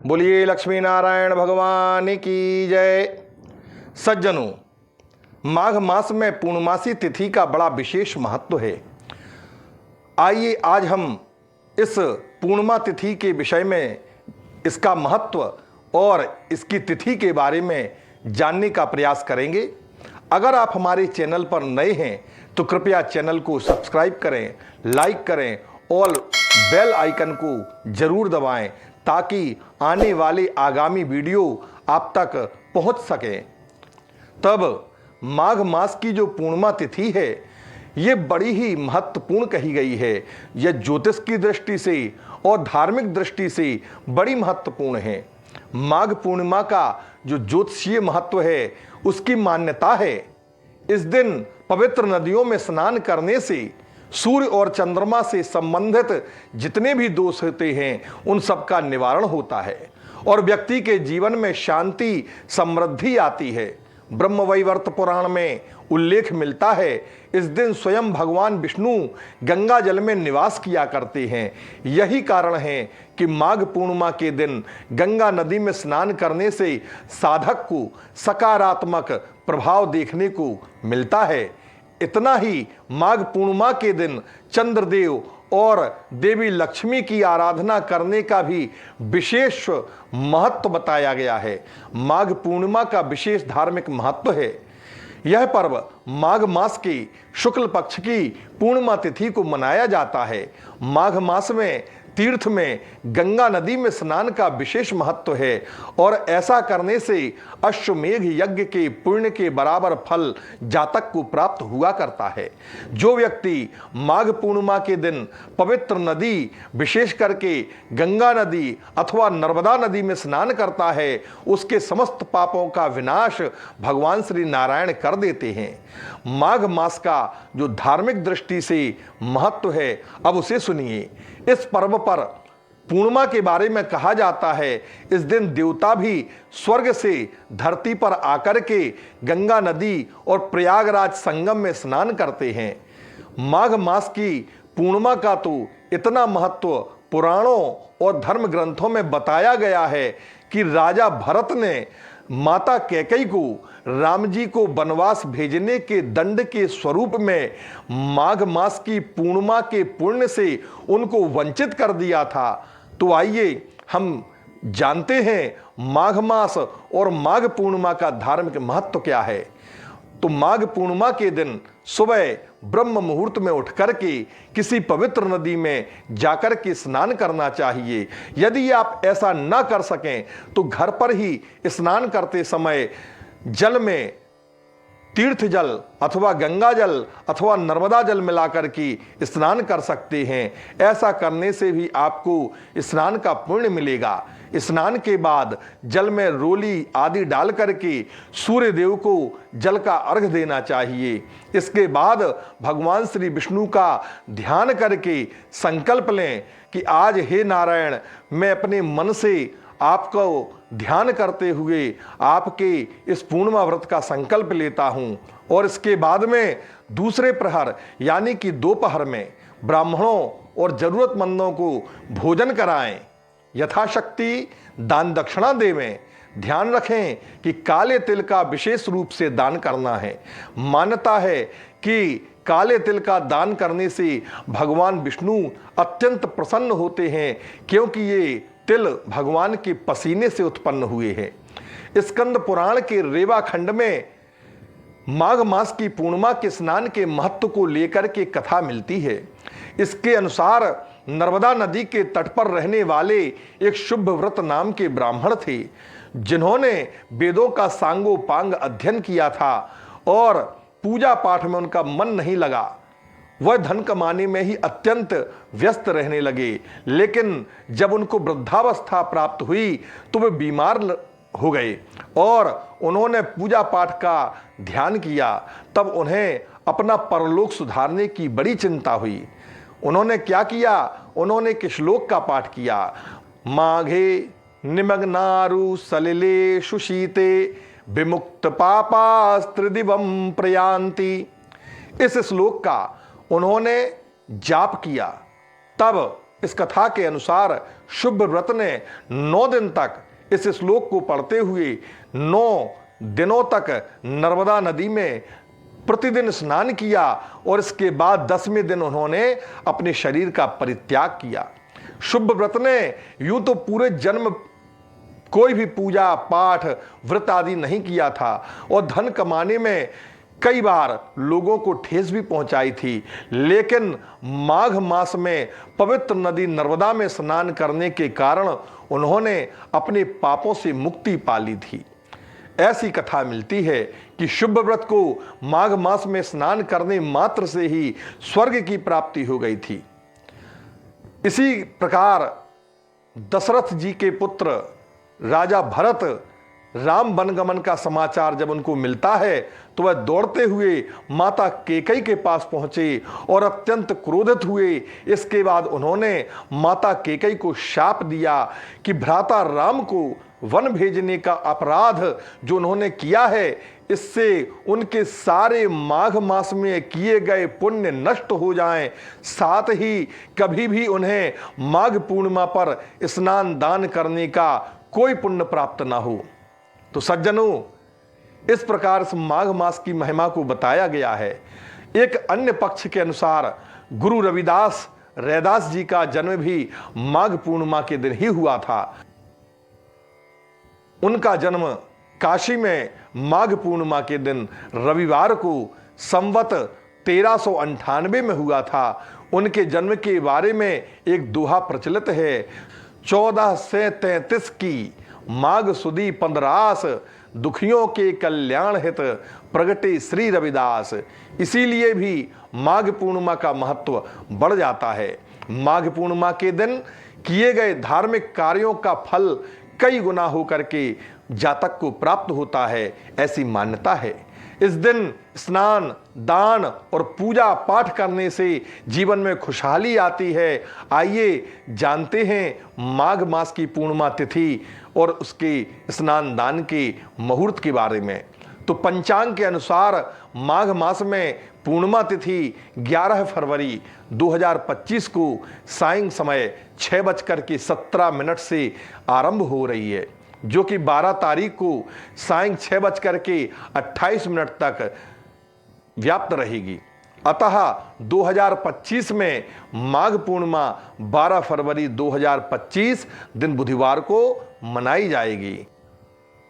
बोलिए लक्ष्मी नारायण भगवान की जय। सज्जनों, माघ मास में पूर्णमासी तिथि का बड़ा विशेष महत्व है। आइए आज हम इस पूर्णिमा तिथि के विषय में, इसका महत्व और इसकी तिथि के बारे में जानने का प्रयास करेंगे। अगर आप हमारे चैनल पर नए हैं तो कृपया चैनल को सब्सक्राइब करें, लाइक करें और बेल आइकन को जरूर दबाएं ताकि आने वाले आगामी वीडियो आप तक पहुंच सके। तब माघ मास की जो पूर्णिमा तिथि है ये बड़ी ही महत्वपूर्ण कही गई है। यह ज्योतिष की दृष्टि से और धार्मिक दृष्टि से बड़ी महत्वपूर्ण है। माघ पूर्णिमा का जो ज्योतिषीय महत्व है उसकी मान्यता है, इस दिन पवित्र नदियों में स्नान करने से सूर्य और चंद्रमा से संबंधित जितने भी दोष होते हैं उन सब का निवारण होता है और व्यक्ति के जीवन में शांति समृद्धि आती है। ब्रह्मवैवर्त पुराण में उल्लेख मिलता है, इस दिन स्वयं भगवान विष्णु गंगा जल में निवास किया करते हैं। यही कारण है कि माघ पूर्णिमा के दिन गंगा नदी में स्नान करने से साधक को सकारात्मक प्रभाव देखने को मिलता है। इतना ही, माघ पूर्णिमा के दिन चंद्रदेव और देवी लक्ष्मी की आराधना करने का भी विशेष महत्व बताया गया है। माघ पूर्णिमा का विशेष धार्मिक महत्व है। यह पर्व माघ मास की शुक्ल पक्ष की पूर्णिमा तिथि को मनाया जाता है। माघ मास में तीर्थ में गंगा नदी में स्नान का विशेष महत्व है और ऐसा करने से अश्वमेघ यज्ञ के पुण्य के बराबर फल जातक को प्राप्त हुआ करता है। जो व्यक्ति माघ पूर्णिमा के दिन पवित्र नदी, विशेष करके गंगा नदी अथवा नर्मदा नदी में स्नान करता है उसके समस्त पापों का विनाश भगवान श्री नारायण कर देते हैं। माघ मास का जो धार्मिक दृष्टि से महत्व है अब उसे सुनिए। इस पर्व पर पूर्णिमा के बारे में कहा जाता है, इस दिन देवता भी स्वर्ग से धरती पर आकर के गंगा नदी और प्रयागराज संगम में स्नान करते हैं। माघ मास की पूर्णिमा का तो इतना महत्व पुराणों और धर्म ग्रंथों में बताया गया है कि राजा भरत ने माता कैकेयी को राम जी को वनवास भेजने के दंड के स्वरूप में माघ मास की पूर्णिमा के पुण्य से उनको वंचित कर दिया था। तो आइए हम जानते हैं माघ मास और माघ पूर्णिमा का धार्मिक महत्व क्या है। तो माघ पूर्णिमा के दिन सुबह ब्रह्म मुहूर्त में उठ करके किसी पवित्र नदी में जाकर के स्नान करना चाहिए। यदि आप ऐसा ना कर सकें तो घर पर ही स्नान करते समय जल में तीर्थ जल अथवा गंगा जल अथवा नर्मदा जल मिलाकर के स्नान कर सकते हैं। ऐसा करने से भी आपको स्नान का पुण्य मिलेगा। स्नान के बाद जल में रोली आदि डाल करके सूर्य देव को जल का अर्घ देना चाहिए। इसके बाद भगवान श्री विष्णु का ध्यान करके संकल्प लें कि आज हे नारायण, मैं अपने मन से आपको ध्यान करते हुए आपके इस पूर्णिमा व्रत का संकल्प लेता हूं। और इसके बाद में दूसरे प्रहर यानी कि दोपहर में ब्राह्मणों और जरूरतमंदों को भोजन कराएं, यथाशक्ति दान दक्षिणा देवें। ध्यान रखें कि काले तिल का विशेष रूप से दान करना है। मान्यता है कि काले तिल का दान करने से भगवान विष्णु अत्यंत प्रसन्न होते हैं, क्योंकि ये तिल भगवान के पसीने से उत्पन्न हुए हैं। स्कंद पुराण के रेवा खंड में माघ मास की पूर्णिमा के स्नान के महत्व को लेकर के कथा मिलती है। इसके अनुसार नर्मदा नदी के तट पर रहने वाले एक शुभ व्रत नाम के ब्राह्मण थे, जिन्होंने वेदों का सांगोपांग अध्ययन किया था और पूजा पाठ में उनका मन नहीं लगा। वह धन कमाने में ही अत्यंत व्यस्त रहने लगे। लेकिन जब उनको वृद्धावस्था प्राप्त हुई तो वे बीमार हो गए और उन्होंने पूजा पाठ का ध्यान किया। तब उन्हें अपना परलोक सुधारने की बड़ी चिंता हुई। उन्होंने क्या किया? उन्होंने एक श्लोक का पाठ किया, माघे निमग्नारु सलिले सुशीते विमुक्त पापास्त्रिदिवम प्रयान्ति। इस श्लोक का उन्होंने जाप किया। तब इस कथा के अनुसार शुभ व्रत ने 9 दिन तक इस श्लोक को पढ़ते हुए 9 दिनों तक नर्मदा नदी में प्रतिदिन स्नान किया और इसके बाद 10वें दिन उन्होंने अपने शरीर का परित्याग किया। शुभ व्रत ने यूं तो पूरे जन्म कोई भी पूजा पाठ व्रत आदि नहीं किया था और धन कमाने में कई बार लोगों को ठेस भी पहुंचाई थी, लेकिन माघ मास में पवित्र नदी नर्मदा में स्नान करने के कारण उन्होंने अपने पापों से मुक्ति पा ली थी। ऐसी कथा मिलती है कि शुभ व्रत को माघ मास में स्नान करने मात्र से ही स्वर्ग की प्राप्ति हो गई थी। इसी प्रकार दशरथ जी के पुत्र राजा भरत राम वनगमन का समाचार जब उनको मिलता है तो वह दौड़ते हुए माता कैकेयी के पास पहुंचे और अत्यंत क्रोधित हुए। इसके बाद उन्होंने माता कैकेयी को शाप दिया कि भ्राता राम को वन भेजने का अपराध जो उन्होंने किया है, इससे उनके सारे माघ मास में किए गए पुण्य नष्ट हो जाएं, साथ ही कभी भी उन्हें माघ पूर्णिमा पर स्नान दान करने का कोई पुण्य प्राप्त ना हो। तो सज्जनों, इस प्रकार से माघ मास की महिमा को बताया गया है। एक अन्य पक्ष के अनुसार गुरु रैदास जी का जन्म भी माघ पूर्णिमा के दिन ही हुआ था। उनका जन्म काशी में माघ पूर्णिमा के दिन रविवार को संवत 1398 में हुआ था। उनके जन्म के बारे में एक दोहा प्रचलित है, 1433 की माघ सुदी 15 दुखियों के कल्याण हित प्रगटे श्री रविदास। इसीलिए भी माघ पूर्णिमा का महत्व बढ़ जाता है। माघ पूर्णिमा के दिन किए गए धार्मिक कार्यों का फल कई गुना होकर के जातक को प्राप्त होता है, ऐसी मान्यता है। इस दिन स्नान दान और पूजा पाठ करने से जीवन में खुशहाली आती है। आइए जानते हैं माघ मास की पूर्णिमा तिथि और उसके स्नान दान के मुहूर्त के बारे में। तो पंचांग के अनुसार माघ मास में पूर्णिमा तिथि 11 फरवरी 2025 को सायं समय 6:17 से आरंभ हो रही है, जो कि 12 तारीख को सायं 6:28 तक व्याप्त रहेगी। अतः 2025 में माघ पूर्णिमा 12 फरवरी 2025 दिन बुधवार को मनाई जाएगी।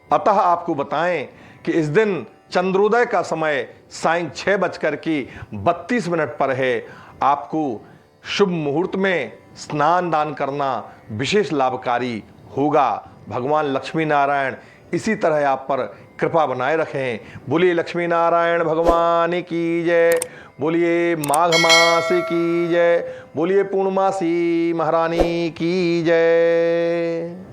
अतः आपको बताएं कि इस दिन चंद्रोदय का समय सायं 6:32 पर है। आपको शुभ मुहूर्त में स्नान दान करना विशेष लाभकारी होगा। भगवान लक्ष्मी नारायण इसी तरह आप पर कृपा बनाए रखें। बोलिए लक्ष्मी नारायण भगवान की जय, बोलिए माघ मास की जय, बोलिए पूर्णमासी महारानी की जय।